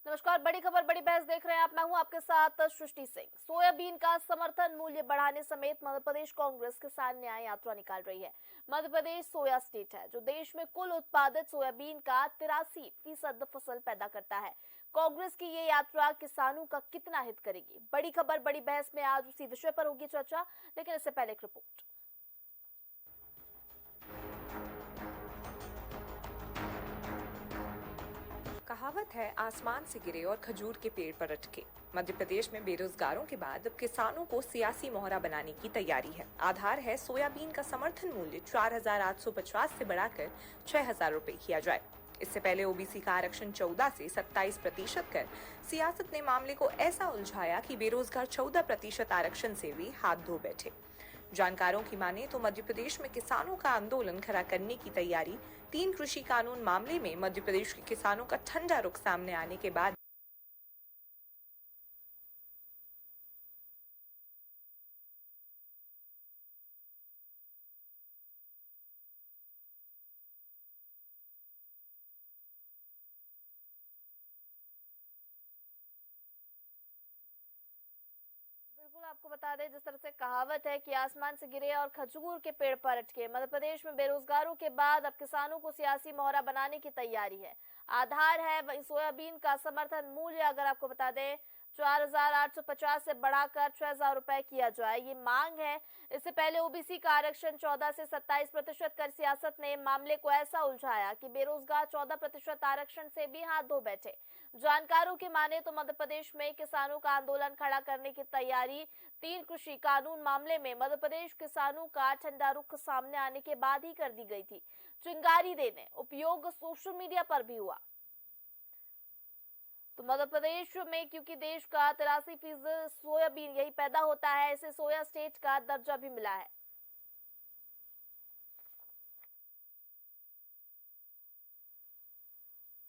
नमस्कार। बड़ी खबर बड़ी बहस देख रहे हैं आप। मैं हूं आपके साथ सृष्टि सिंह। सोयाबीन का समर्थन मूल्य बढ़ाने समेत मध्य प्रदेश कांग्रेस किसान न्याय यात्रा निकाल रही है। मध्य प्रदेश सोया स्टेट है जो देश में कुल उत्पादित सोयाबीन का 83% फसल पैदा करता है। कांग्रेस की ये यात्रा किसानों का कितना हित करेगी? बड़ी खबर बड़ी बहस में आज उसी विषय पर होगी चर्चा, लेकिन इससे पहले एक रिपोर्ट। कहावत है, आसमान से गिरे और खजूर के पेड़ पर अटके। मध्य प्रदेश में बेरोजगारों के बाद अब किसानों को सियासी मोहरा बनाने की तैयारी है। आधार है, सोयाबीन का समर्थन मूल्य 4,850 से बढ़ाकर 6,000 रुपए किया जाए। इससे पहले ओबीसी का आरक्षण 14 से 27% कर सियासत ने मामले को ऐसा उलझाया कि बेरोजगार 14% आरक्षण से भी हाथ धो बैठे। जानकारों की माने तो मध्य प्रदेश में किसानों का आंदोलन खड़ा करने की तैयारी 3 कृषि कानून मामले में मध्य प्रदेश के किसानों का ठंडा रुख सामने आने के बाद बिल्कुल, आपको बता दें, जिस तरह से कहावत है कि आसमान से गिरे और खजूर के पेड़ पर अटके, मध्य प्रदेश में बेरोजगारों के बाद अब किसानों को सियासी मोहरा बनाने की तैयारी है। आधार है वही सोयाबीन का समर्थन मूल्य, अगर आपको बता दें, 4,850 से बढ़ाकर 6,000 रुपए किया जाए, ये मांग है। इससे पहले ओबीसी का आरक्षण 14 से 27% कर सियासत ने मामले को ऐसा उलझाया कि बेरोजगार 14% आरक्षण से भी हाथ धो बैठे। जानकारों की माने तो मध्य प्रदेश में किसानों का आंदोलन खड़ा करने की तैयारी 3 कृषि कानून मामले में मध्य प्रदेश किसानों का ठंडा रुख सामने आने के बाद ही कर दी गई थी। चिंगारी देने उपयोग सोशल मीडिया पर भी हुआ। तो मध्य प्रदेश में क्योंकि देश का 83% सोयाबीन यही पैदा होता है, इसे सोया स्टेट का दर्जा भी मिला है।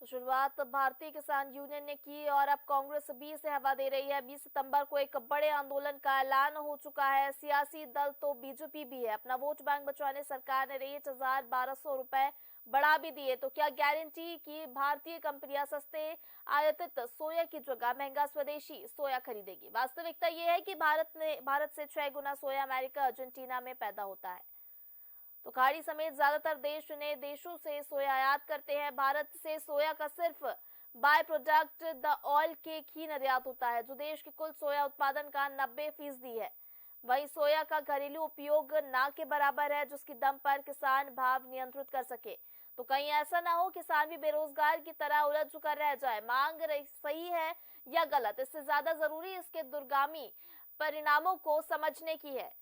तो शुरुआत भारतीय किसान यूनियन ने की और अब कांग्रेस भी इसे हवा दे रही है। 20 सितंबर को एक बड़े आंदोलन का ऐलान हो चुका है। सियासी दल तो बीजेपी भी है। अपना वोट बैंक बचाने सरकार ने रेट 1,200 रुपए बढ़ा भी दिए। तो क्या गारंटी कि भारतीय कंपनियां सस्ते आयातित सोया की जगह महंगा स्वदेशी सोया खरीदेगी? वास्तविकता यह है कि भारत से 6 गुना सोया अमेरिका, अर्जेंटीना में पैदा होता है। तो खाड़ी समेत ज्यादातर देशों से सोया आयात करते हैं। भारत से सोया का सिर्फ byproduct the oil cake ही निर्यात होता है, जो देश के कुल सोया उत्पादन का 90% है। वहीं सोया का घरेलू उपयोग ना के बराबर है, जिसकी दम पर किसान भाव नियंत्रित कर सके। तो कहीं ऐसा ना हो किसान भी बेरोजगार की तरह उलझ कर रह जाए। मांग सही है या गलत, इससे ज्यादा जरूरी इसके दूरगामी परिणामों को समझने की है।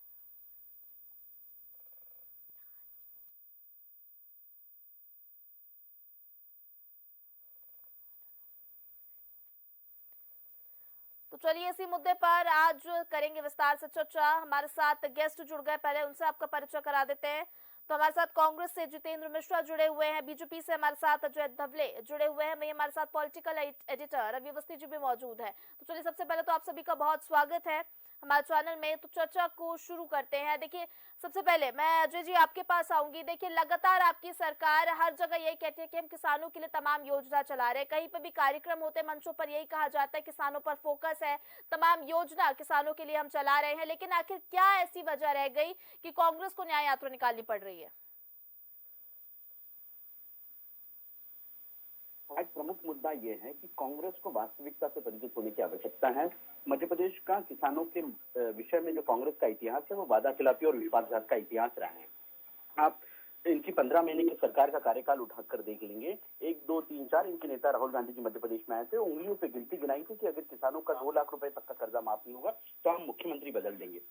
तो चलिए इसी मुद्दे पर आज करेंगे विस्तार से चर्चा। हमारे साथ गेस्ट जुड़ गए, पहले उनसे आपका परिचय करा देते हैं। तो हमारे साथ कांग्रेस से जितेंद्र मिश्रा जुड़े हुए हैं, बीजेपी से हमारे साथ अजय धवले जुड़े हुए हैं, वही हमारे साथ पॉलिटिकल एडिटर रवि अवस्थी जी भी मौजूद है। तो चलिए सबसे पहले तो आप सभी का बहुत स्वागत है हमारे चैनल में। तो चर्चा को शुरू करते हैं। देखिए, सबसे पहले मैं अजय जी आपके पास आऊंगी। देखिए, लगातार आपकी सरकार हर जगह यही कहती है कि हम किसानों के लिए तमाम योजना चला रहे हैं। कहीं पर भी कार्यक्रम होते हैं, मंचों पर यही कहा जाता है किसानों पर फोकस है, तमाम योजना किसानों के लिए हम चला रहे हैं। लेकिन आखिर क्या ऐसी वजह रह गई कि कांग्रेस को न्याय यात्रा निकालनी पड़ रही है? आज प्रमुख मुद्दा ये है कि कांग्रेस को वास्तविकता से परिचित होने की आवश्यकता है। मध्य प्रदेश का किसानों के विषय में जो कांग्रेस का इतिहास है वो वादाखिलाफी और विश्वासघात का इतिहास रहा है। आप इनकी 15 महीने की सरकार का कार्यकाल उठाकर देख लेंगे, 1, 2, 3, 4 इनके नेता राहुल गांधी जी मध्य प्रदेश में आए थे, उंगलियों पे गिनती गिनाई थी कि अगर किसानों का 2 लाख रुपए तक का कर्जा माफ नहीं होगा तो हम मुख्यमंत्री बदल देंगे।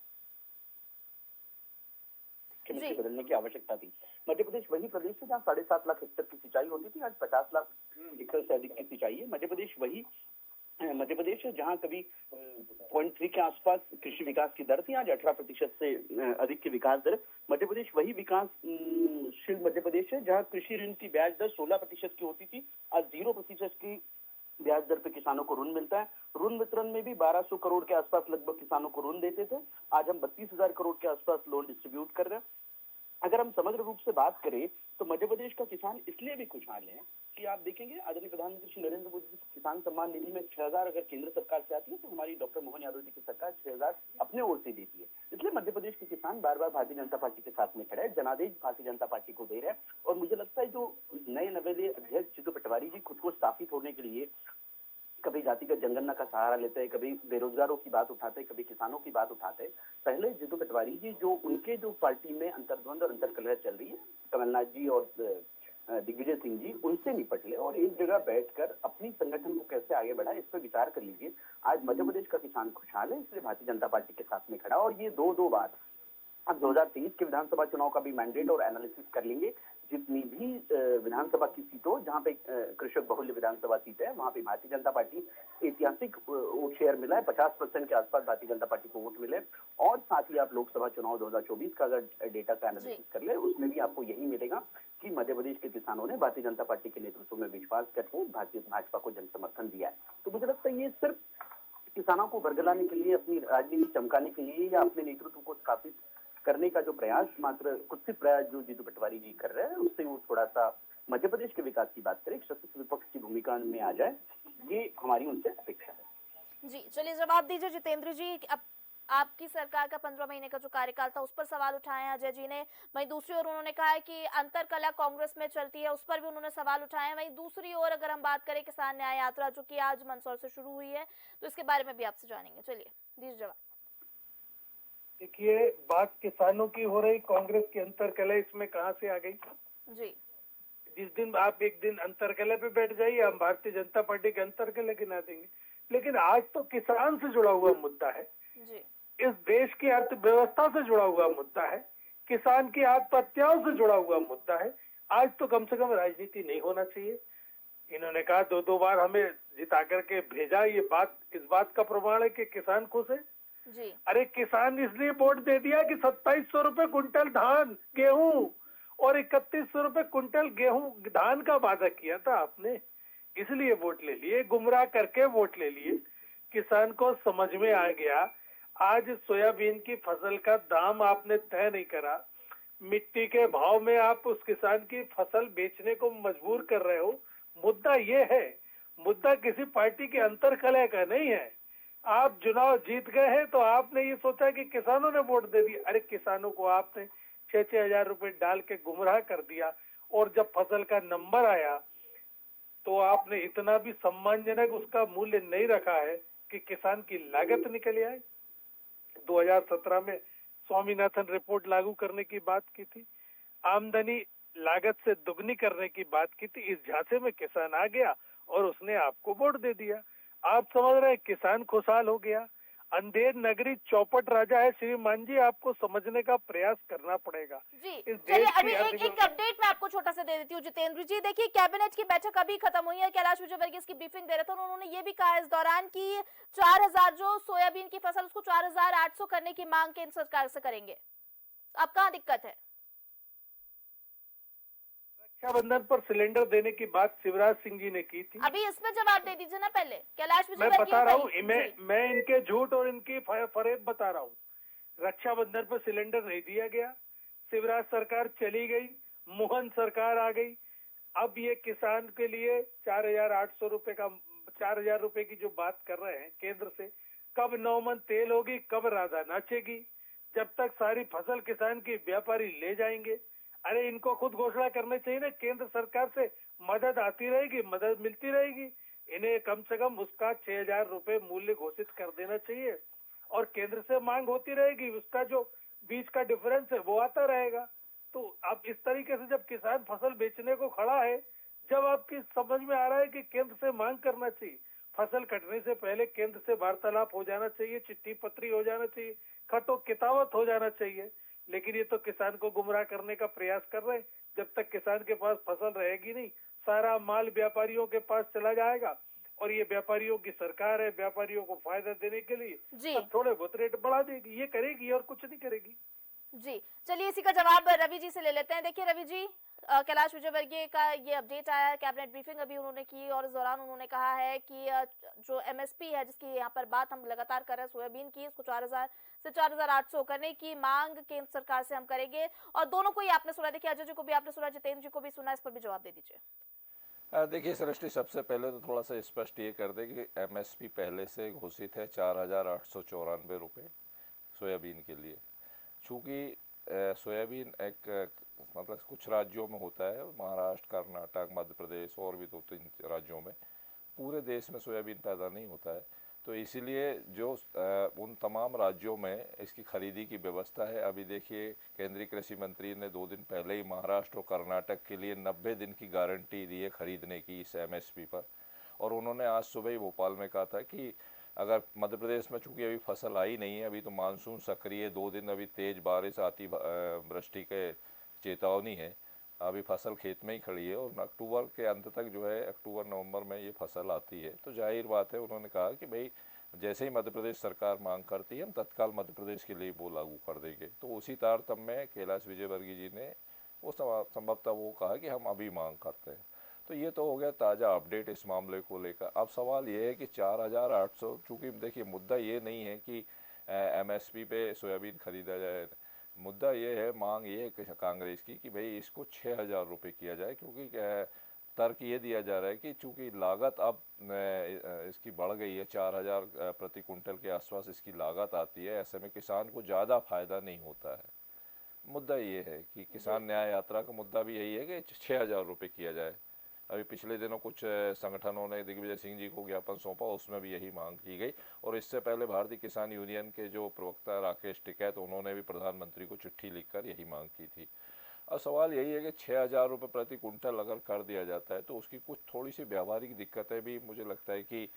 मुख्यमंत्री बदलने की आवश्यकता थी। मध्य प्रदेश वही प्रदेश है जहाँ 7.5 लाख हेक्टेयर की सिंचाई होती थी, आज 50 लाख हेक्टेयर से अधिक की सिंचाई है। मध्य प्रदेश है जहाँ कभी 0.3 के आसपास कृषि विकास की दर थी, आज 18% से अधिक की विकास दर। मध्य प्रदेश वही विकासशील मध्य प्रदेश है जहाँ कृषि ऋण की ब्याज दर 16% की होती थी, आज 0% की ब्याज दर पे किसानों को ऋण मिलता है। ऋण वितरण में भी 1200 करोड़ के आसपास लगभग किसानों को ऋण देते थे, आज हम 32,000 करोड़ के आसपास लोन डिस्ट्रीब्यूट कर रहे हैं। अगर हम समग्र रूप से बात करें तो मध्य प्रदेश का किसान इसलिए भी खुशहाल है कि आप देखेंगे आदरणीय प्रधानमंत्री श्री नरेंद्र मोदी जी किसान सम्मान निधि में 6,000 अगर केंद्र सरकार से आती है तो हमारी डॉक्टर मोहन यादव जी की सरकार 6,000 अपने ओर से देती है। इसलिए मध्य प्रदेश के किसान बार बार भारतीय जनता पार्टी के साथ में खड़े हैं, जनादेश भारतीय जनता पार्टी को दे रहे हैं। और मुझे लगता है जो नए नवेले अध्यक्ष जितू पटवारी जी खुद को स्थापित होने के लिए कभी जातिगत जनगणना का सहारा लेते हैं, कभी बेरोजगारों की बात उठाते हैं, कभी किसानों की बात उठाते हैं। पहले जितू पटवारी जी जो उनके जो पार्टी में अंतर्द्वंद और अंतर्कलह चल रही है, कमलनाथ जी और दिग्विजय सिंह जी, उनसे निपट ले और एक जगह बैठकर अपनी संगठन को कैसे आगे बढ़ाए इस पर विचार कर लीजिए। आज मध्य प्रदेश का किसान खुशहाल है, इसलिए भारतीय जनता पार्टी के साथ में खड़ा। और ये दो बार अब 2023 के विधानसभा चुनाव का भी मैंडेट और एनालिसिस कर लेंगे। जितनी भी विधानसभा की सीटों जहां पे कृषक बहुल्य विधानसभा सीट है वहां पे भारतीय जनता पार्टी ऐतिहासिक वोट शेयर मिला है, 50% के आसपास भारतीय जनता पार्टी को वोट मिले। और साथ ही आप लोकसभा चुनाव 2024 का अगर डेटा का एनालिसिस कर ले उसमें भी आपको यही मिलेगा कि मध्य प्रदेश के किसानों ने भारतीय जनता पार्टी के नेतृत्व में विश्वास करके भाजपा को जन समर्थन दिया है। तो मुझे लगता है ये सिर्फ किसानों को बरगलाने के लिए, अपनी राजनीति चमकाने के लिए या अपने नेतृत्व को स्थापित करने का जो प्रयास, मात्र कुत्सित प्रयास जो जीतू पटवारी जी कर रहे हैं, उससे वो थोड़ा सा मध्य प्रदेश के विकास की बात करें, सशक्त विपक्ष की भूमिका में आ जाए, ये हमारी उनसे अपेक्षा है। जी चलिए, जवाब दीजिए जितेंद्र जी। अब आपकी सरकार का 15 महीने का जो कार्यकाल था उस पर सवाल उठाए हैं अजय जी ने। वहीं दूसरी ओर उन्होंने कहा है कि अंतरकलह कांग्रेस में चलती है, उस पर भी उन्होंने सवाल उठाए हैं। वहीं दूसरी ओर अगर हम बात करें किसान न्याय यात्रा जो कि आज मंदसौर से शुरू हुई है, तो इसके बारे में भी आपसे जानेंगे। चलिए दीजिए जवाब। देखिए, बात किसानों की हो रही, कांग्रेस की अंतरकलह इसमें कहां से आ गई जी? जिस दिन आप एक दिन अंतरकलह पे बैठ जाइए, हम भारतीय जनता पार्टी के अंतरकलह गिना देंगे, लेकिन आज तो किसान से जुड़ा हुआ मुद्दा है जी। इस देश की अर्थव्यवस्था से जुड़ा हुआ मुद्दा है, किसान की आत्महत्याओं से जुड़ा हुआ मुद्दा है। आज तो कम से कम राजनीति नहीं होना चाहिए। इन्होंने कहा दो बार हमें जिता करके भेजा, ये बात इस बात का प्रमाण है कि किसान खुश है जी। अरे किसान इसलिए वोट दे दिया कि 2700 रुपए कुंटल धान गेहूं और 3100 रुपए कुंटल गेहूं धान का वादा किया था आपने, इसलिए वोट ले लिए, गुमराह करके वोट ले लिए। किसान को समझ में आ गया। आज सोयाबीन की फसल का दाम आपने तय नहीं करा, मिट्टी के भाव में आप उस किसान की फसल बेचने को मजबूर कर रहे हो। मुद्दा ये है, मुद्दा किसी पार्टी के अंतरकलह का नहीं है। आप चुनाव जीत गए हैं तो आपने ये सोचा कि किसानों ने वोट दे दिया। अरे किसानों को आपने 6-6 हजार रुपए डाल के गुमराह कर दिया, और जब फसल का नंबर आया तो आपने इतना भी सम्मानजनक उसका मूल्य नहीं रखा है कि किसान की लागत निकल आए। 2017 में स्वामीनाथन रिपोर्ट लागू करने की बात की थी, आमदनी लागत से दुगनी करने की बात की थी। इस झांसे में किसान आ गया और उसने आपको वोट दे दिया। आप समझ रहे हैं किसान खुशहाल हो गया। अंधेर नगरी चौपट राजा है श्रीमान जी, आपको समझने का प्रयास करना पड़ेगा। जी इस चलिए, देश अभी की एक अपडेट मैं आपको छोटा सा दे देती हूँ जितेंद्र जी। देखिए, कैबिनेट की बैठक अभी खत्म हुई है, कैलाश विजयवर्गीय इसकी ब्रीफिंग दे रहे थे, उन्होंने ये भी कहा इस दौरान कि 4000 जो सोयाबीन की फसल उसको 4800 करने की मांग केंद्र सरकार से करेंगे। अब कहाँ दिक्कत है? रक्षाबंधन पर सिलेंडर देने की बात शिवराज सिंह जी ने की थी। अभी इसमें जवाब दे दीजिए ना पहले। कैलाश मैं विजयवर्गीय बता रहा हूँ, मैं इनके झूठ और इनकी फरेब बता रहा हूँ। रक्षाबंधन पर सिलेंडर नहीं दिया गया, शिवराज सरकार चली गई, मोहन सरकार आ गई। अब ये किसान के लिए 4800 रुपए का 4000 रुपए की जो बात कर रहे हैं केंद्र से, कब 9 मन तेल होगी, कब राधा नाचेगी, जब तक सारी फसल किसान की व्यापारी ले जाएंगे। अरे इनको खुद घोषणा करनी चाहिए ना, केंद्र सरकार से मदद आती रहेगी, मदद मिलती रहेगी, इन्हें कम से कम उसका 6000 रुपए मूल्य घोषित कर देना चाहिए, और केंद्र से मांग होती रहेगी, उसका जो बीच का डिफरेंस है वो आता रहेगा। तो अब इस तरीके से जब किसान फसल बेचने को खड़ा है, जब आपकी समझ में आ रहा है कि केंद्र से मांग करना चाहिए, फसल कटने से पहले केंद्र से वार्तालाप हो जाना चाहिए, चिट्ठी पत्री हो जाना चाहिए, खतो किताबत हो जाना चाहिए, लेकिन ये तो किसान को गुमराह करने का प्रयास कर रहे हैं। जब तक किसान के पास फसल रहेगी नहीं, सारा माल व्यापारियों के पास चला जाएगा, और ये व्यापारियों की सरकार है, व्यापारियों को फायदा देने के लिए अब थोड़े बहुत रेट बढ़ा देगी, ये करेगी और कुछ नहीं करेगी। जी, चलिए इसी का जवाब रवि जी से ले लेते हैं। देखिए रवि जी, कैलाश विजयवर्गीय का ये अपडेट आया है, कैबिनेट ब्रीफिंग अभी उन्होंने की और इस दौरान उन्होंने कहा है कि जो एमएसपी है, जिसकी यहाँ पर बात हम लगातार कर रहे हैं सोयाबीन की, इसको 4000 से 4800 करने की मांग केंद्र सरकार से हम करेंगे। और दोनों को ही आपने सुना, देखिए अजय जी को भी आपने सुना, जितेंद्र जी को भी सुना, इस पर भी जवाब दे दीजिए। देखिए सृष्टि, सबसे पहले तो थोड़ा सा स्पष्ट ये कर दे कि एमएसपी पहले से घोषित है 4,894 रुपये सोयाबीन के लिए। चूँकि सोयाबीन एक मतलब कुछ राज्यों में होता है, महाराष्ट्र, कर्नाटक, मध्य प्रदेश और भी 2-3 राज्यों में, पूरे देश में सोयाबीन पैदा नहीं होता है। तो इसीलिए जो उन तमाम राज्यों में इसकी खरीदी की व्यवस्था है। अभी देखिए केंद्रीय कृषि मंत्री ने 2 दिन पहले ही महाराष्ट्र और कर्नाटक के लिए 90 दिन की गारंटी दी है खरीदने की इस एमएसपी पर। और उन्होंने आज सुबह ही भोपाल में कहा था कि अगर मध्य प्रदेश में चूंकि अभी फसल आई नहीं है, अभी तो मानसून सक्रिय, 2 दिन अभी तेज बारिश, आती वृष्टि के चेतावनी है, अभी फसल खेत में ही खड़ी है और अक्टूबर के अंत तक जो है, अक्टूबर नवंबर में ये फसल आती है। तो जाहिर बात है, उन्होंने कहा कि भाई जैसे ही मध्य प्रदेश सरकार मांग करती है, हम तत्काल मध्य प्रदेश के लिए वो लागू कर देंगे। तो उसी तारतम्य में कैलाश विजयवर्गीय जी ने वो संभवतः वो कहा कि हम अभी मांग करते हैं। तो ये तो हो गया ताज़ा अपडेट इस मामले को लेकर। अब सवाल ये है कि 4,800, चूँकि देखिए मुद्दा ये नहीं है कि एमएसपी पे सोयाबीन खरीदा जाए, मुद्दा ये है, मांग ये है कांग्रेस की कि भाई इसको 6,000 रुपये किया जाए। क्योंकि तर्क ये दिया जा रहा है कि चूंकि लागत अब इसकी बढ़ गई है, 4,000 प्रति कुंटल के आसपास इसकी लागत आती है, ऐसे में किसान को ज़्यादा फायदा नहीं होता है। मुद्दा ये है कि किसान न्याय यात्रा का मुद्दा भी यही है कि 6,000 रुपये किया जाए। अभी पिछले दिनों कुछ संगठनों ने दिग्विजय सिंह जी को ज्ञापन सौंपा, उसमें भी यही मांग की गई। और इससे पहले भारतीय किसान यूनियन के जो प्रवक्ता राकेश टिकैत, उन्होंने भी प्रधानमंत्री को चिट्ठी लिखकर यही मांग की थी। अब सवाल यही है कि 6,000 रुपये प्रति कुंटल अगर कर दिया जाता है तो उसकी कुछ थोड़ी सी व्यावहारिक दिक्कतें भी मुझे लगता है कि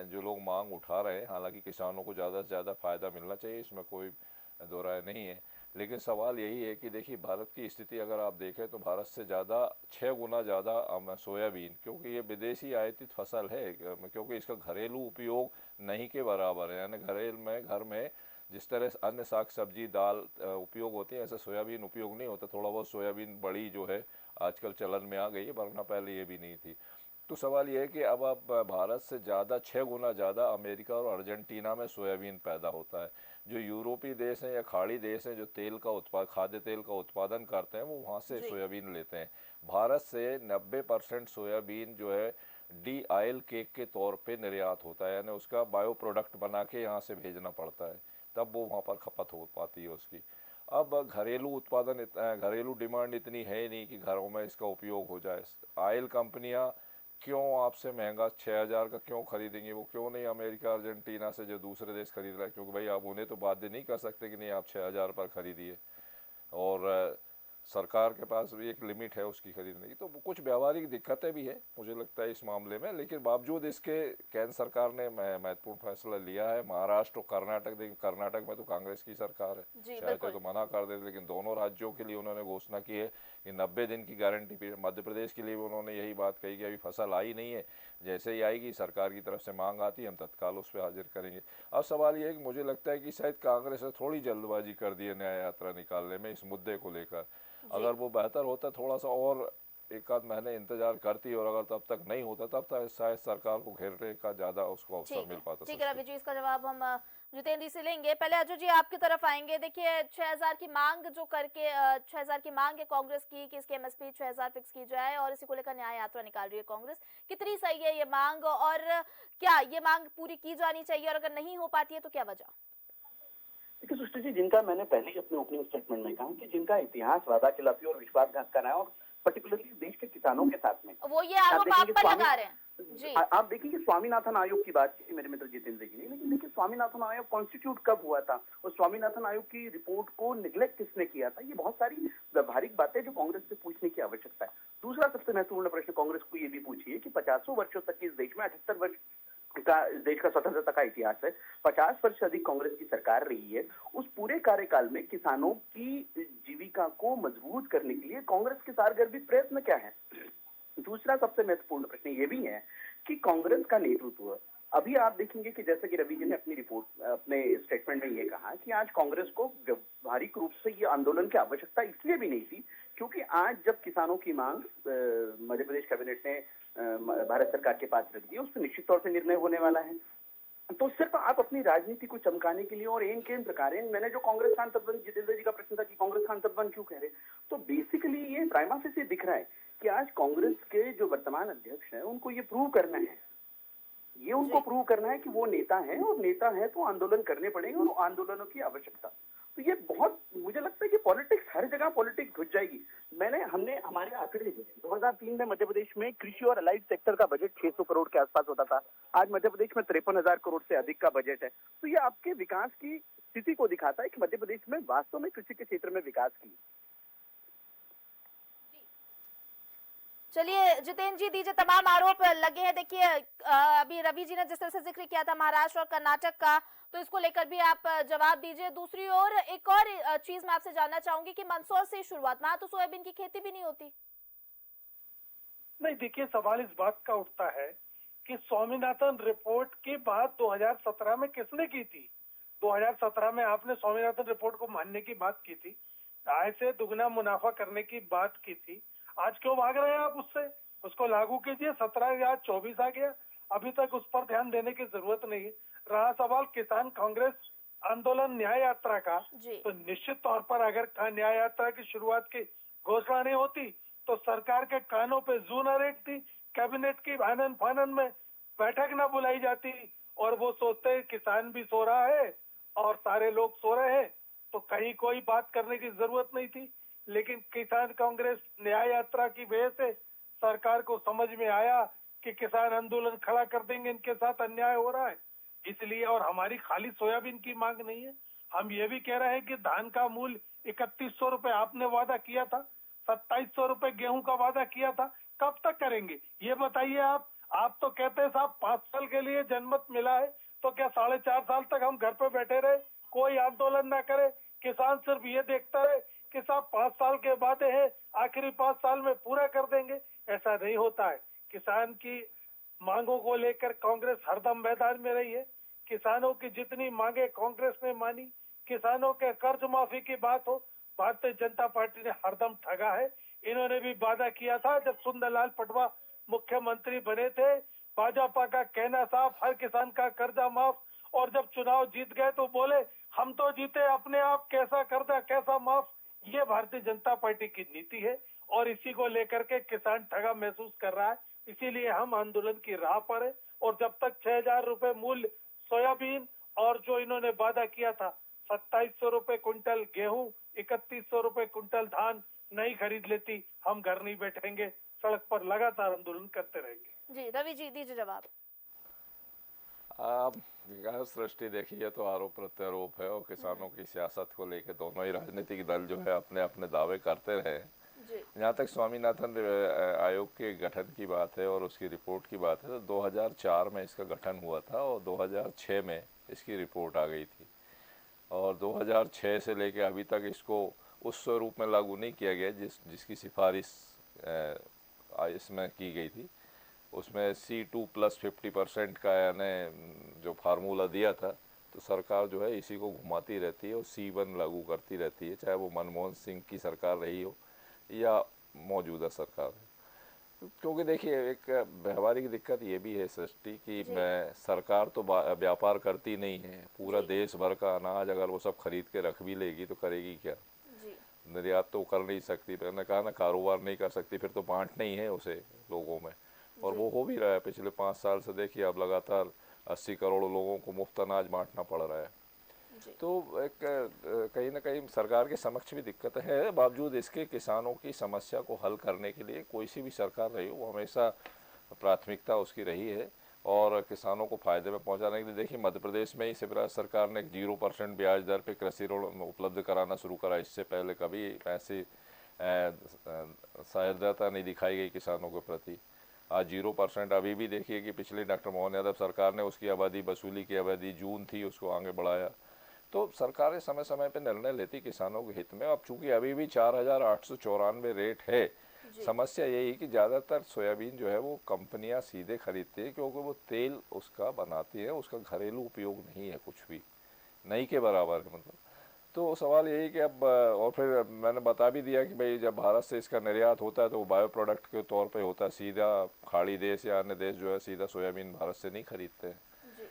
जो लोग मांग उठा रहे हैं, हालांकि किसानों को ज़्यादा से ज़्यादा फ़ायदा मिलना चाहिए, इसमें कोई दो राय नहीं है। लेकिन सवाल यही है कि देखिए भारत की स्थिति अगर आप देखें तो भारत से ज़्यादा 6 गुना ज़्यादा सोयाबीन, क्योंकि ये विदेशी आयातित फसल है, क्योंकि इसका घरेलू उपयोग नहीं के बराबर है। यानी घर में जिस तरह से अन्य साग सब्जी दाल उपयोग होते हैं, ऐसा सोयाबीन उपयोग नहीं होता। थोड़ा बहुत सोयाबीन बड़ी जो है आजकल चलन में आ गई है, वरना पहले ये भी नहीं थी। तो सवाल ये है कि अब आप भारत से ज़्यादा 6 गुना ज़्यादा अमेरिका और अर्जेंटीना में सोयाबीन पैदा होता है। जो यूरोपीय देश हैं या खाड़ी देश हैं, जो खाद्य तेल का उत्पादन करते हैं, वो वहाँ से सोयाबीन लेते हैं। भारत से 90% सोयाबीन जो है डी ऑयल केक के तौर पे निर्यात होता है, यानी उसका बायो प्रोडक्ट बना के यहाँ से भेजना पड़ता है, तब वो वहाँ पर खपत हो पाती है उसकी। अब घरेलू डिमांड इतनी है नहीं कि घरों में इसका उपयोग हो जाए। ऑयल कंपनियां क्यों आपसे महंगा 6,000 का क्यों खरीदेंगी? वो क्यों नहीं अमेरिका अर्जेंटीना से जो दूसरे देश खरीद रहा है, क्योंकि भाई आप उन्हें तो बाध्य नहीं कर सकते कि नहीं आप 6,000 पर खरीदिए। और सरकार के पास भी एक लिमिट है उसकी खरीदने की। तो कुछ व्यावहारिक दिक्कतें भी है मुझे लगता है इस मामले में, लेकिन बावजूद इसके केंद्र सरकार ने महत्वपूर्ण फैसला लिया है। महाराष्ट्र और कर्नाटक में तो कांग्रेस की सरकार है, चाहते तो मना कर देते, लेकिन दोनों राज्यों के लिए उन्होंने घोषणा की है कि 90 दिन की गारंटी पीरियड। मध्य प्रदेश के लिए भी उन्होंने यही बात कही कि अभी फसल आई नहीं है, जैसे ही आएगी सरकार की तरफ से मांग आती है, हम तत्काल उस पर हाजिर करेंगे। अब सवाल ये है कि मुझे लगता है कि शायद कांग्रेस ने थोड़ी जल्दबाजी कर दी है न्याय यात्रा निकालने में इस मुद्दे को लेकर। अगर वो बेहतर होता, थोड़ा सा और एक आध महीने इंतजार करती, और अगर तब तक नहीं होता तब तक शायद सरकार को घेरने का ज्यादा उसको अवसर मिल पाता। ठीक है रवि जी, इसका जवाब हम जितेंद्र से लेंगे। पहले अजय जी आपकी तरफ आएंगे। देखिए 6,000 की मांग जो करके 6,000 की मांग है कांग्रेस की कि इसकी एमएसपी 6,000 फिक्स की जाए, और इसी को लेकर न्याय यात्रा निकाल रही है कांग्रेस। कितनी सही है ये मांग, और क्या ये मांग पूरी की जानी चाहिए, और अगर नहीं हो पाती है तो क्या वजह? देखिए सृष्टि जी, जिनका मैंने पहले ही अपने ओपनिंग स्टेटमेंट में कहा कि जिनका इतिहास वादाखिलाफी और विश्वासघात का रहा है, और पर्टिकुलरली देश के किसानों के साथ में, वो ये आरोप आप पर लगा रहे हैं जी। आप देखिए कि स्वामीनाथन आयोग की बात की मेरे मित्र जितेंद्र जी ने, लेकिन देखिए स्वामीनाथन आयोग कॉन्स्टिट्यूट कब हुआ था और स्वामीनाथन आयोग की रिपोर्ट को निगलेक्ट किसने किया था, ये बहुत सारी व्यवहारिक बातें जो कांग्रेस से पूछने की आवश्यकता है। दूसरा सबसे महत्वपूर्ण प्रश्न कांग्रेस को ये भी पूछिए कि 50 वर्षों तक इस देश में 78 वर्ष का देश का स्वतंत्रता का इतिहास है, 50 वर्ष से अधिक कांग्रेस की सरकार रही है। उस पूरे कार्यकाल में किसानों की जीविका को मजबूत करने के लिए कांग्रेस के सारगर्भी प्रयत्न क्या है? दूसरा सबसे महत्वपूर्ण प्रश्न ये भी है कि कांग्रेस का नेतृत्व अभी आप देखेंगे कि जैसे कि रवि जी ने अपनी रिपोर्ट अपने स्टेटमेंट में ये कहा कि आज कांग्रेस को व्यवहारिक रूप से ये आंदोलन की आवश्यकता इसलिए भी नहीं थी क्योंकि आज जब किसानों की मांग मध्य प्रदेश कैबिनेट ने भारत सरकार के पास रख दी, उस पर निश्चित तौर से निर्णय होने वाला है। तो सिर्फ आप अपनी राजनीति को चमकाने के लिए और एन केन प्रकार, मैंने जो कांग्रेस का अंतर्बंध, जितेंद्र जी का प्रश्न था कि कांग्रेस का अंतर्बंध क्यों कह रहे, तो बेसिकली ये प्राइमा फेसी दिख रहा है कि आज कांग्रेस के जो वर्तमान अध्यक्ष हैं उनको ये प्रूव करना है, ये उनको प्रूव करना है कि वो नेता हैं और नेता है तो आंदोलन करने पड़ेंगे और आंदोलनों की आवश्यकता। तो ये बहुत, मुझे लगता है कि पॉलिटिक्स, हर जगह पॉलिटिक्स घुस जाएगी। हमने हमारे आंकड़े देखे 2003 में मध्य प्रदेश में कृषि और अलाइड सेक्टर का बजट 600 करोड़ के आसपास होता था। आज मध्य प्रदेश में 53,000 करोड़ से अधिक का बजट है। तो ये आपके विकास की स्थिति को दिखाता है कि मध्य प्रदेश में वास्तव में कृषि के क्षेत्र में विकास की। चलिए जितेंद्र जी, दीजिए, तमाम आरोप लगे हैं। देखिए अभी रवि जी ने जिस तरह से जिक्र किया था महाराष्ट्र और कर्नाटक का, तो इसको लेकर भी आप जवाब दीजिए। दूसरी ओर एक और चीज मैं आपसे जानना चाहूंगी कि मंदसौर से शुरुआत, वहां तो सोयाबीन की खेती भी नहीं होती। नहीं, देखिए सवाल इस बात का उठता है कि स्वामीनाथन रिपोर्ट की बात 2017 में किसने की थी? 2017 में आपने स्वामीनाथन रिपोर्ट को मानने की बात की थी, आय से दुगना मुनाफा करने की बात की थी। आज क्यों भाग रहे हैं आप उससे? उसको लागू कीजिए। 17 या 24 आ गया, अभी तक उस पर ध्यान देने की जरूरत नहीं है। रहा सवाल किसान कांग्रेस आंदोलन न्याय यात्रा का, तो निश्चित तौर पर अगर न्याय यात्रा की शुरुआत की घोषणा नहीं होती तो सरकार के कानों पे जू न रेखती, कैबिनेट की आनन फानन में बैठक न बुलाई जाती और वो सोचते किसान भी सो रहा है और सारे लोग सो रहे हैं, तो कहीं कोई बात करने की जरूरत नहीं थी। लेकिन किसान कांग्रेस न्याय यात्रा की वजह से सरकार को समझ में आया कि किसान आंदोलन खड़ा कर देंगे, इनके साथ अन्याय हो रहा है, इसलिए। और हमारी खाली सोयाबीन की मांग नहीं है, हम ये भी कह रहे हैं कि धान का मूल्य 3100 रुपए आपने वादा किया था, 2700 रुपए गेहूं का वादा किया था, कब तक करेंगे ये बताइए आप तो कहते हैं साहब 5 साल के लिए जनमत मिला है, तो क्या 4.5 साल तक हम घर पे बैठे रहे, कोई आंदोलन ना करे, किसान सिर्फ ये देखता रहे कि साहब 5 साल के वादे हैं, आखिरी 5 साल में पूरा कर देंगे? ऐसा नहीं होता है। किसान की मांगों को लेकर कांग्रेस हरदम मैदान में रही है। किसानों की जितनी मांगे कांग्रेस ने मानी, किसानों के कर्ज माफी की बात हो, भारतीय जनता पार्टी ने हरदम ठगा है। इन्होंने भी वादा किया था जब सुंदरलाल पटवा मुख्यमंत्री बने थे, भाजपा का कहना साफ, हर किसान का कर्जा माफ, और जब चुनाव जीत गए तो बोले हम तो जीते अपने आप, कैसा कर्जा कैसा माफ। ये भारतीय जनता पार्टी की नीति है और इसी को लेकर के किसान ठगा महसूस कर रहा है। इसीलिए हम आंदोलन की राह पर है और जब तक 6,000 रुपए मूल्य सोयाबीन और जो इन्होंने वादा किया था 2700 रुपए क्विंटल गेहूं, 3100 रुपए क्विंटल धान नहीं खरीद लेती, हम घर नहीं बैठेंगे, सड़क पर लगातार आंदोलन करते रहेंगे। जी रवि जी, दीजिए जवाब। आप विकास दृष्टि देखिए तो आरोप प्रत्यारोप है और किसानों की सियासत को लेकर दोनों ही राजनीतिक दल जो है अपने अपने दावे करते रहे। जहाँ तक स्वामीनाथन आयोग के गठन की बात है और उसकी रिपोर्ट की बात है, तो 2004 में इसका गठन हुआ था और 2006 में इसकी रिपोर्ट आ गई थी और 2006 से लेकर अभी तक इसको उस स्वरूप में लागू नहीं किया गया जिसकी सिफारिश इसमें की गई थी। उसमें C2 + 50% का यानी जो फार्मूला दिया था, तो सरकार जो है इसी को घुमाती रहती है और C1 लागू करती रहती है, चाहे वो मनमोहन सिंह की सरकार रही हो या मौजूदा सरकार है। क्योंकि देखिए एक व्यवहारिक दिक्कत ये भी है सृष्टि कि सरकार तो व्यापार करती नहीं है, पूरा देश भर का अनाज अगर वो सब खरीद के रख भी लेगी तो करेगी क्या? निर्यात तो कर नहीं सकती, मैंने कहा ना, कारोबार नहीं कर सकती, फिर तो बांटना ही है उसे लोगों में, और वो हो भी रहा है। पिछले 5 साल से देखिए अब लगातार 80 करोड़ लोगों को मुफ्त अनाज बांटना पड़ रहा है। तो एक कहीं ना कहीं सरकार के समक्ष भी दिक्कत है। बावजूद इसके किसानों की समस्या को हल करने के लिए कोई सी भी सरकार रही हो, वो हमेशा प्राथमिकता उसकी रही है और किसानों को फायदे में पहुंचाने के लिए। देखिए मध्य प्रदेश में ही शिवराज सरकार ने 0% ब्याज दर पे कृषि ऋण उपलब्ध कराना शुरू करा। इससे पहले कभी ऐसी सहायता नहीं दिखाई गई किसानों के प्रति। आज 0%। अभी भी देखिए कि पिछली डॉक्टर मोहन यादव सरकार ने उसकी अवधि, वसूली की अवधि जून थी, उसको आगे बढ़ाया। तो सरकारें समय समय पे निर्णय लेती किसानों के हित में। अब चूंकि अभी भी 4,894 रेट है, समस्या यही कि ज़्यादातर सोयाबीन जो है वो कंपनियां सीधे खरीदती है, क्योंकि वो तेल उसका बनाती है, उसका घरेलू उपयोग नहीं है कुछ भी, नहीं के बराबर है मतलब। तो सवाल यही कि अब और फिर मैंने बता भी दिया कि भाई जब भारत से इसका निर्यात होता है तो वो बायो प्रोडक्ट के तौर पे होता है, सीधा खाड़ी देश या अन्य देश जो है सीधा सोयाबीन भारत से नहीं खरीदते हैं। जी।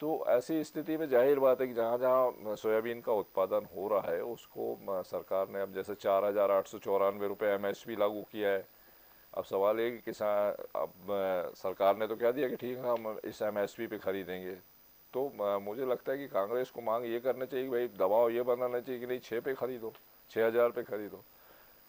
तो ऐसी स्थिति में जाहिर बात है कि जहाँ जहाँ सोयाबीन का उत्पादन हो रहा है उसको सरकार ने अब जैसे 4,894 रुपये MSP लागू किया है। अब सवाल ये कि किसान, अब सरकार ने तो कह दिया कि ठीक है हम इस MSP पे खरीदेंगे। तो मुझे लगता है कि कांग्रेस को मांग ये करनी चाहिए कि भाई दबाव ये बनाना चाहिए कि नहीं 6 पे खरीदो, 6,000 पे खरीदो।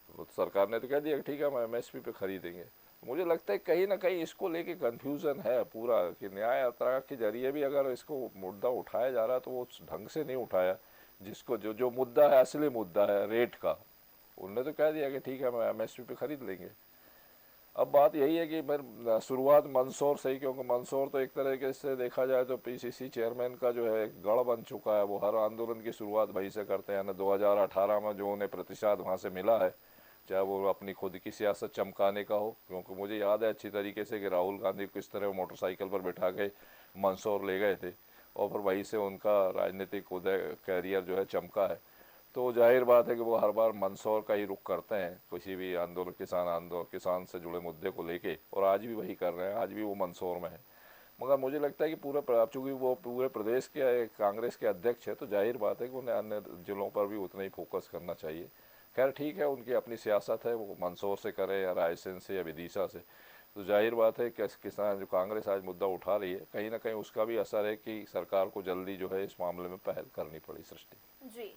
वो तो सरकार ने तो कह दिया कि ठीक है हम MSP पे खरीदेंगे। मुझे लगता है कहीं ना कहीं इसको लेके कंफ्यूजन है पूरा, कि न्याय यात्रा के जरिए भी अगर इसको मुद्दा उठाया जा रहा है तो वो उस ढंग से नहीं उठाया जिसको जो जो मुद्दा है, असली मुद्दा है रेट का। उनने तो कह दिया कि ठीक है हम MSP पे खरीद लेंगे। अब बात यही है कि फिर शुरुआत मंदसौर से ही, क्योंकि मंदसौर तो एक तरीके से देखा जाए तो PCC चेयरमैन का जो है एक गढ़ बन चुका है। वो हर आंदोलन की शुरुआत वहीं से करते हैं ना। 2018 में जो उन्हें प्रतिशत वहाँ से मिला है, चाहे वो अपनी खुद की सियासत चमकाने का हो, क्योंकि मुझे याद है अच्छी तरीके से कि राहुल गांधी को किस तरह मोटरसाइकिल पर बैठा के मंदसौर ले गए थे और फिर वहीं से उनका राजनीतिक उदय कैरियर जो है चमका है। तो जाहिर बात है कि वो हर बार मंदसौर का ही रुख करते हैं किसी भी आंदोलन, किसान से जुड़े मुद्दे को लेके, और आज भी वही कर रहे हैं, आज भी वो मंदसौर में है। मगर मुझे लगता है कि चूँकि वो पूरे प्रदेश के कांग्रेस के अध्यक्ष है तो जाहिर बात है कि उन्हें अन्य जिलों पर भी उतना ही फोकस करना चाहिए। खैर ठीक है, उनकी अपनी सियासत है, वो मंदसौर से करें या रायसेन से या विदिशा से। तो जाहिर बात है कि किसान जो कांग्रेस आज मुद्दा उठा रही है, कहीं ना कहीं उसका भी असर है कि सरकार को जल्दी जो है इस मामले में पहल करनी पड़ी। सृष्टि जी,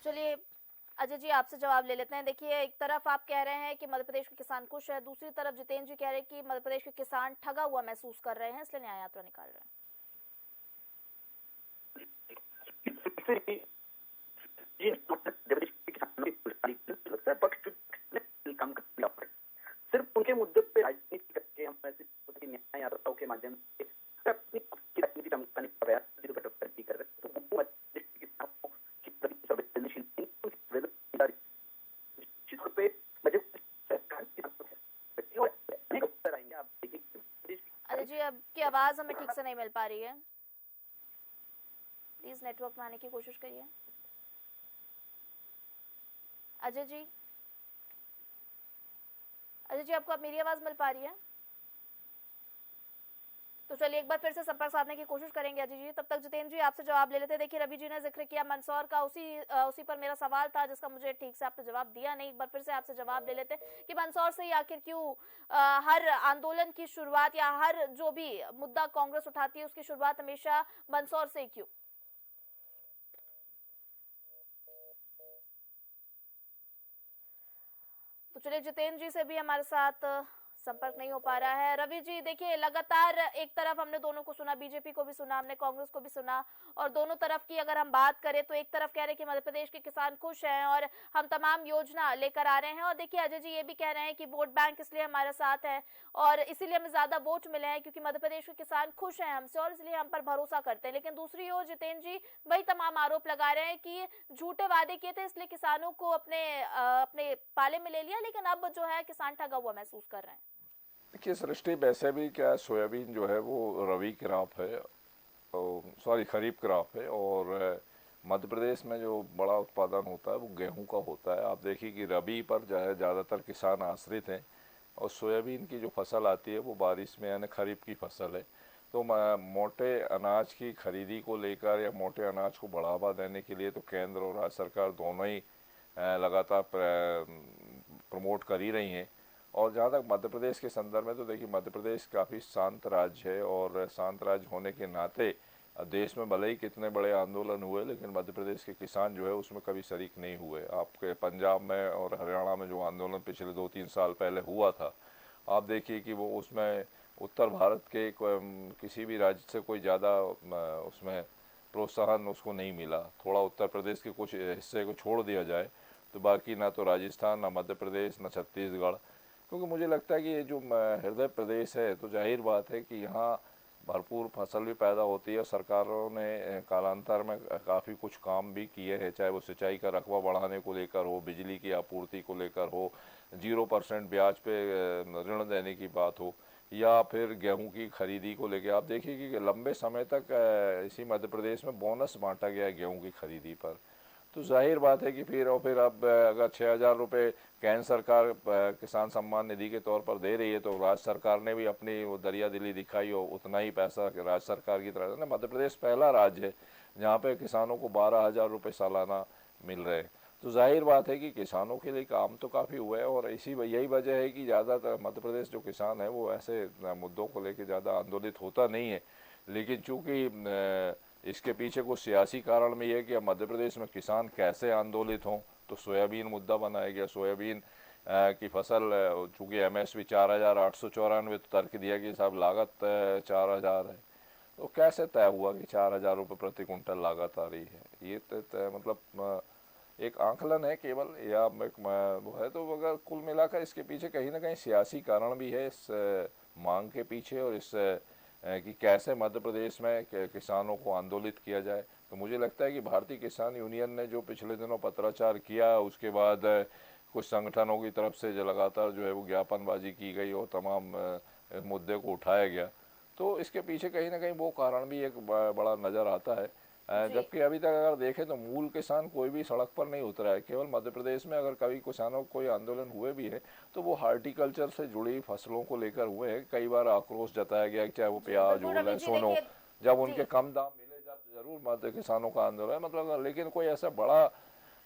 चलिए अजय जी आपसे जवाब ले लेते हैं। देखिए, एक तरफ आप कह रहे हैं कि मध्य प्रदेश के किसान खुश है, दूसरी तरफ जितेंद्र जी कह रहे हैं कि मध्य प्रदेश के किसान ठगा हुआ महसूस कर रहे हैं, इसलिए न्याय यात्रा निकाल रहे हैं। ये मध्य प्रदेश के किसानों की खुशहाली लगता है पक्ष काम करने का सिर्फ उनके मुद्दे पे राजनीति करके हम ऐसे न्याय यात्राओं के माध्यम से अपनी राजनीति चमकाने का प्रयास कर रहे हैं। तो वो मध्य प्रदेश के किसानों की प्रति संवेदनशील निश्चित रूप पे मध्य सरकार की अनेक अवसर आएंगे। आप देखिए अजय जी आपकी आवाज हमें ठीक से नहीं मिल पा रही है, प्लीज नेटवर्क में आने की कोशिश करिए। अजय जी, अजय जी आपको अब मेरी आवाज मिल पा रही है? तो चलिए एक बार फिर से संपर्क साधने की कोशिश करेंगे अजय जी। तब तक जितेंद्र जी आपसे जवाब ले लेते हैं। देखिए रवि जी ने जिक्र किया मंदसौर का, उसी पर मेरा सवाल था जिसका मुझे ठीक से आपने जवाब दिया नहीं। एक बार फिर से आपसे जवाब ले लेते हैं कि मंदसौर से ही आखिर क्यों हर आंदोलन की शुरुआत या हर जो भी मुद्दा कांग्रेस उठाती है उसकी शुरुआत हमेशा मंदसौर से क्यों? तो चलिए जितेंद्र जी से भी हमारे साथ संपर्क नहीं हो पा रहा है। रवि जी देखिए, लगातार एक तरफ हमने दोनों को सुना, बीजेपी को भी सुना, हमने कांग्रेस को भी सुना, और दोनों तरफ की अगर हम बात करें तो एक तरफ कह रहे हैं कि मध्य प्रदेश के किसान खुश हैं और हम तमाम योजना लेकर आ रहे हैं, और देखिए अजय जी ये भी कह रहे हैं कि वोट बैंक इसलिए हमारे साथ है और इसीलिए हमें ज्यादा वोट मिले हैं क्योंकि मध्य प्रदेश के किसान खुश हैं हमसे और इसलिए हम पर भरोसा करते हैं। लेकिन दूसरी ओर जितेंद्र जी वही तमाम आरोप लगा रहे हैं कि झूठे वादे किए थे इसलिए किसानों को अपने पाले में ले लिया, लेकिन अब जो है किसान ठगा हुआ महसूस कर रहे हैं। देखिए सृष्टि, वैसे भी क्या सोयाबीन जो है वो रबी क्रॉप है, सॉरी खरीफ क्रॉप है, और मध्य प्रदेश में जो बड़ा उत्पादन होता है वो गेहूं का होता है। आप देखिए कि रबी पर जो है ज़्यादातर किसान आश्रित हैं और सोयाबीन की जो फसल आती है वो बारिश में यानी खरीफ की फसल है। तो मोटे अनाज की खरीदी को लेकर या मोटे अनाज को बढ़ावा देने के लिए तो केंद्र और राज्य सरकार दोनों ही लगातार प्रमोट कर ही रही हैं। और जहाँ तक मध्य प्रदेश के संदर्भ में तो देखिए मध्य प्रदेश काफ़ी शांत राज्य है, और शांत राज्य होने के नाते देश में भले ही कितने बड़े आंदोलन हुए लेकिन मध्य प्रदेश के किसान जो है उसमें कभी शरीक नहीं हुए। आपके पंजाब में और हरियाणा में जो आंदोलन पिछले 2-3 साल पहले हुआ था, आप देखिए कि वो उसमें उत्तर भारत के किसी भी राज्य से कोई ज़्यादा उसमें प्रोत्साहन उसको नहीं मिला। थोड़ा उत्तर प्रदेश के कुछ हिस्से को छोड़ दिया जाए तो बाकी ना तो राजस्थान, ना मध्य प्रदेश, ना छत्तीसगढ़, क्योंकि मुझे लगता है कि ये जो हृदय प्रदेश है तो जाहिर बात है कि यहाँ भरपूर फसल भी पैदा होती है। सरकारों ने कालांतर में काफ़ी कुछ काम भी किए हैं, चाहे वो सिंचाई का रकबा बढ़ाने को लेकर हो, बिजली की आपूर्ति को लेकर हो, 0% ब्याज पे ऋण देने की बात हो, या फिर गेहूं की खरीदी को लेके आप देखिए कि लंबे समय तक इसी मध्य प्रदेश में बोनस बांटा गया है गेहूं की खरीदी पर। तो जाहिर बात है कि फिर अब अगर 6,000 रुपये केंद्र सरकार किसान सम्मान निधि के तौर पर दे रही है, तो राज्य सरकार ने भी अपनी वो दरिया दिली दिखाई और उतना ही पैसा राज्य सरकार की तरफ से। मध्य प्रदेश पहला राज्य है जहाँ पे किसानों को 12,000 रुपये सालाना मिल रहे हैं। तो जाहिर बात है कि किसानों के लिए काम तो काफ़ी हुआ है, और यही वजह है कि ज़्यादातर मध्य प्रदेश जो किसान है वो ऐसे मुद्दों को लेकर ज़्यादा आंदोलित होता नहीं है। लेकिन चूंकि इसके पीछे कुछ सियासी कारण भी है कि अब मध्य प्रदेश में किसान कैसे आंदोलित हों, तो सोयाबीन मुद्दा बनाया गया। सोयाबीन की फसल चूँकि MSP 4,894, तो तर्क दिया कि साहब लागत 4,000 है, तो कैसे तय हुआ कि 4,000 रुपये प्रति कुंटल लागत आ रही है। ये मतलब एक आंकलन है केवल, या वो है। तो अगर कुल मिलाकर इसके पीछे कहीं ना कहीं सियासी कारण भी है इस मांग के पीछे, और इस कि कैसे मध्य प्रदेश में किसानों को आंदोलित किया जाए। तो मुझे लगता है कि भारतीय किसान यूनियन ने जो पिछले दिनों पत्राचार किया, उसके बाद कुछ संगठनों की तरफ से जो लगातार जो है वो ज्ञापनबाजी की गई और तमाम मुद्दे को उठाया गया, तो इसके पीछे कहीं ना कहीं वो कारण भी एक बड़ा नज़र आता है। जबकि अभी तक अगर देखें तो मूल किसान कोई भी सड़क पर नहीं उतरा है। केवल मध्य प्रदेश में अगर कभी किसानों को कोई आंदोलन हुए भी है तो वो हार्टिकल्चर से जुड़ी फसलों को लेकर हुए हैं। कई बार आक्रोश जताया गया, चाहे वो प्याज बिल्कुल हो, रवि जी, लहसुन हो, देखिए जब जी उनके कम दाम मिले जब जरूर मध्य किसानों का आंदोलन है, मतलब। लेकिन कोई ऐसा बड़ा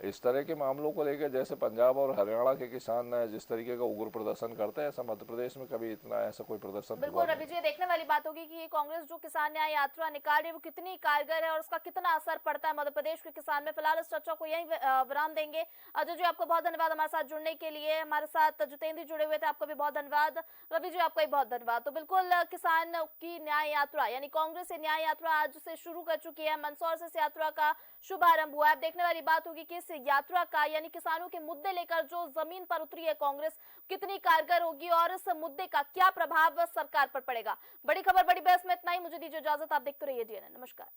इस तरह के मामलों को लेकर जैसे पंजाब और हरियाणा के किसान जिस तरीके का उग्र प्रदर्शन करते हैं, ऐसा मध्य प्रदेश में कभी इतना ऐसा कोई प्रदर्शन बिल्कुल हुआ रवि नहीं। जी, देखने वाली बात होगी कि ये कांग्रेस जो किसान न्याय यात्रा निकाल रही है वो कितनी कारगर है और उसका कितना असर पड़ता है मध्य प्रदेश के किसान में। फिलहाल इस चर्चा को यहीं विराम देंगे। अजय जी, आपको बहुत धन्यवाद हमारे साथ जुड़ने के लिए। हमारे साथ जितेंद्र जुड़े हुए थे, आपको भी बहुत धन्यवाद। रवि जी, आपका भी बहुत धन्यवाद। तो बिल्कुल किसान की न्याय यात्रा यानी कांग्रेस से न्याय यात्रा आज से शुरू कर चुकी है। मंदसौर से इस यात्रा का शुभारंभ हुआ है। अब देखने वाली बात होगी कि इस यात्रा का यानी किसानों के मुद्दे लेकर जो जमीन पर उतरी है कांग्रेस, कितनी कारगर होगी और इस मुद्दे का क्या प्रभाव सरकार पर पड़ेगा। बड़ी खबर बड़ी बहस में इतना ही। मुझे दीजिए इजाजत, आप देखते रहिए DNN। नमस्कार।